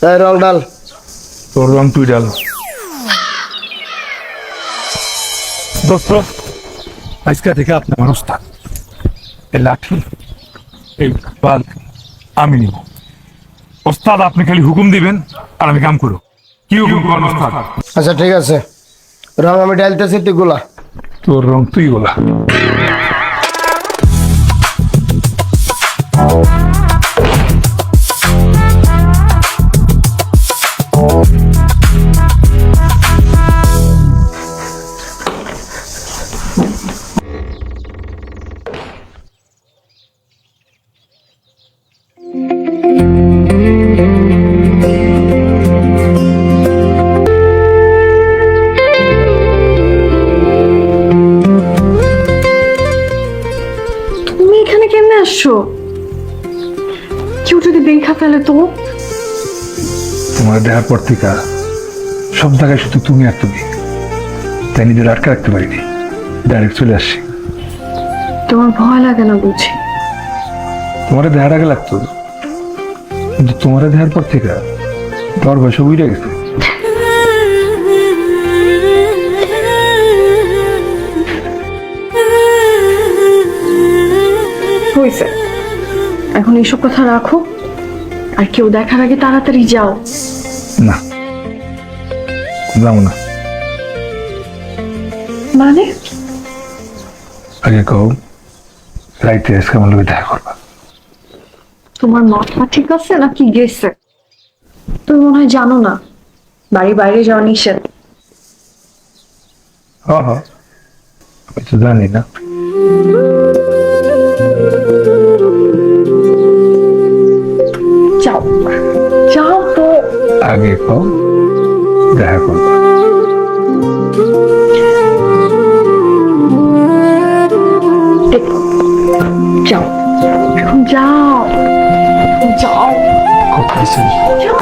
এই রং ডাল। তোর রং তুই ডাল। দোস্ত, আজকে থেকে আপনি আমার ওস্তাদ। এই লাঠি, এই বাল আমি নিব। ওস্তাদ আপনি খালি হুকুম দিবেন আর আমি কাম করব। কি হুকুম করেন ওস্তাদ? আচ্ছা ঠিক আছে, রং আমি ডালতেছি, তুই গোলা। তোর রং তুই বলা। তুমি এখানে কেমনে আসছো? কেউ যদি দেখা ফেলে তো? তোমার দেখার পর থেকে সব জায়গায় শুধু তুমি আর তুমি, তাই নিজের আটকে রাখতে পারিনি, ডাইরেক্ট চলে আসছি। তোমার ভয় লাগে না বুঝি? তোমার দেখার আগে লাগতো, কিন্তু তোমার দেখার পর থেকে তোমার বয়স উড়ে গেছে। হয়েছে, এখন এইসব কথা রাখো, আর কেউ দেখার আগে তাড়াতাড়ি যাও। না, যাবো না। মানে? আগে কও, রাইতে আজকে আমার লোকে দেখা করবা। তোমার মাথা ঠিক আছে নাকি গেছে? তুমি মনে হয় জানো না বাড়ির বাইরে যাওয়া নিষেধ। হ হ, আমি তো জানি না। যাও, যাও তো। আগে কও, দেখা করবা। দেখো, যাও, এখন যাও, যাও, কথা দিচ্ছেন। যাও।